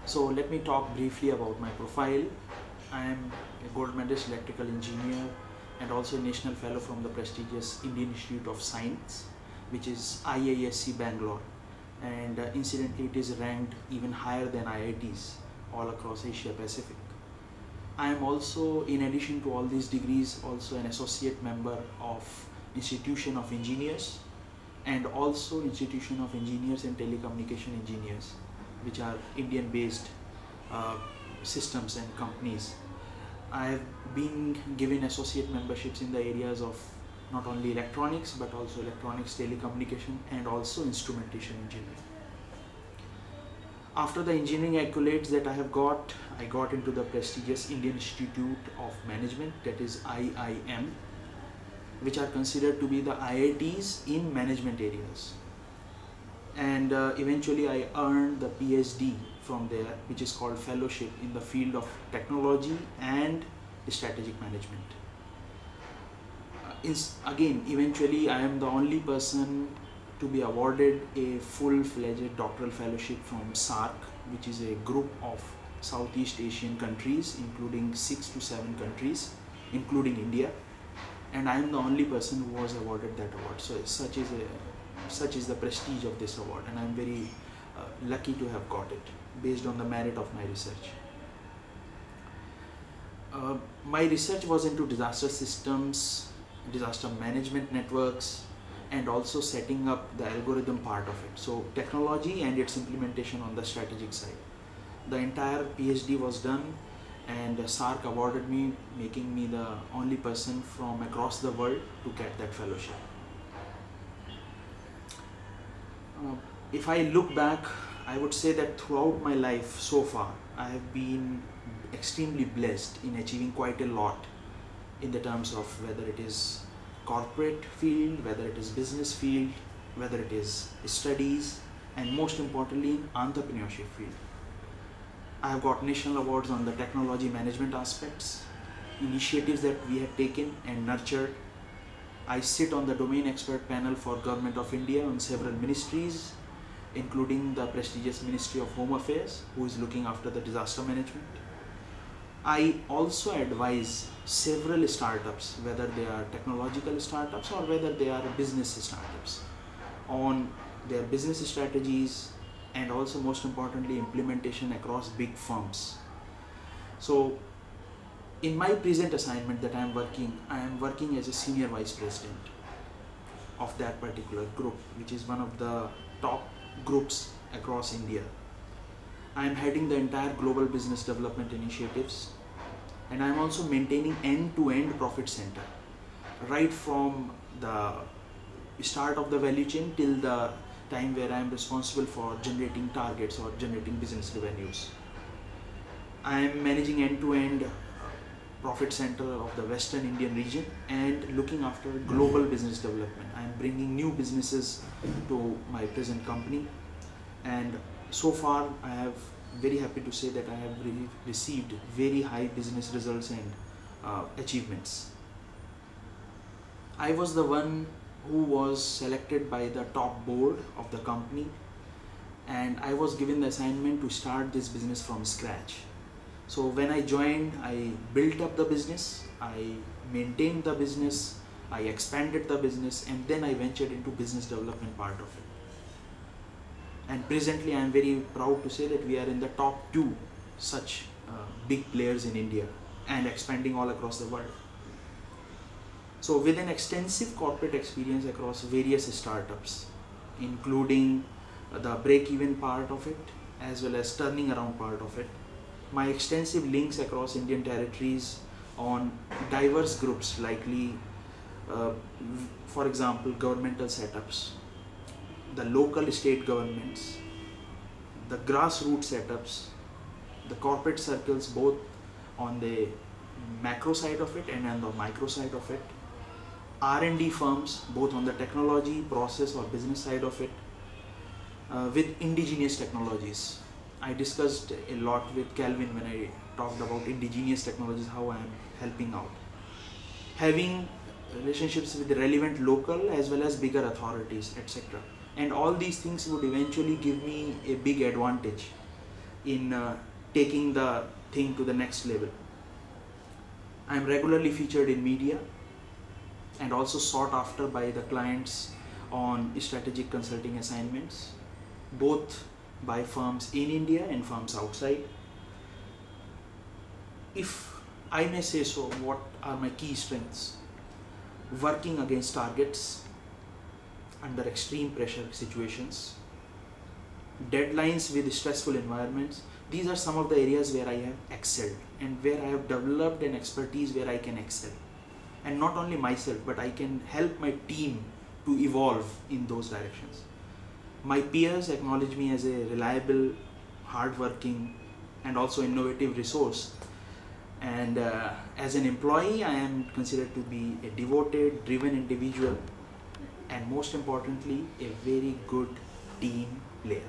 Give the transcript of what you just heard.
So let me talk briefly about my profile. I am a gold medalist electrical engineer and also a national fellow from the prestigious Indian Institute of Science, which is IISc Bangalore, and incidentally it is ranked even higher than IITs all across Asia Pacific. I am also, in addition to all these degrees, also an associate member of Institution of Engineers and also Institution of Engineers and Telecommunication Engineers, which are Indian based systems and companies. I have been given associate memberships in the areas of not only electronics but also electronics, telecommunication and also instrumentation engineering. After the engineering accolades that I got into the prestigious Indian Institute of Management, that is IIM, which are considered to be the IITs in management areas. And eventually I earned the PhD from there, which is called fellowship in the field of technology and strategic management. Again, eventually I am the only person to be awarded a full-fledged doctoral fellowship from SAARC, which is a group of Southeast Asian countries, including 6 to 7 countries, including India. And I am the only person who was awarded that award. So such is the prestige of this award, and I am very lucky to have got it based on the merit of my research. My research was into disaster systems, disaster management networks, and also setting up the algorithm part of it. So technology and its implementation on the strategic side. The entire PhD was done, and SAARC awarded me, making me the only person from across the world to get that fellowship. If I look back, I would say that throughout my life so far, I have been extremely blessed in achieving quite a lot in the terms of whether it is corporate field, whether it is business field, whether it is studies, and most importantly in entrepreneurship field. I have got national awards on the technology management aspects, initiatives that we have taken and nurtured. I sit on the domain expert panel for Government of India on several ministries, including the prestigious Ministry of Home Affairs, who is looking after the disaster management. I also advise several startups, whether they are technological startups or whether they are business startups, on their business strategies and also most importantly implementation across big firms. So in my present assignment that I am working as a senior vice president of that particular group, which is one of the top groups across India. I am heading the entire global business development initiatives, and I am also maintaining end-to-end profit center, right from the start of the value chain till the time where I am responsible for generating targets or generating business revenues. I am managing end-to-end profit center of the Western Indian region and looking after global business development. I am bringing new businesses to my present company, and so far I have very happy to say that I have received very high business results and achievements. I was the one who was selected by the top board of the company, and I was given the assignment to start this business from scratch. So when I joined, I built up the business, I maintained the business, I expanded the business, and then I ventured into business development part of it. And presently I am very proud to say that we are in the top 2 such big players in India and expanding all across the world. So with an extensive corporate experience across various startups, including the break-even part of it as well as turning around part of it, my extensive links across Indian territories on diverse groups, likely for example governmental setups, the local state governments, the grassroots setups, the corporate circles, both on the macro side of it and on the micro side of it, R&D firms, both on the technology, process or business side of it, with indigenous technologies. I discussed a lot with Calvin when I talked about indigenous technologies, how I am helping out. Having relationships with the relevant local as well as bigger authorities, etc. And all these things would eventually give me a big advantage in taking the thing to the next level. I am regularly featured in media and also sought after by the clients on strategic consulting assignments, both by firms in India and firms outside. If I may say so, what are my key strengths? Working against targets under extreme pressure situations, deadlines with stressful environments. These are some of the areas where I have excelled and where I have developed an expertise where I can excel. And not only myself, but I can help my team to evolve in those directions. My peers acknowledge me as a reliable, hardworking, and also innovative resource. And as an employee, I am considered to be a devoted, driven individual, and most importantly, a very good team player.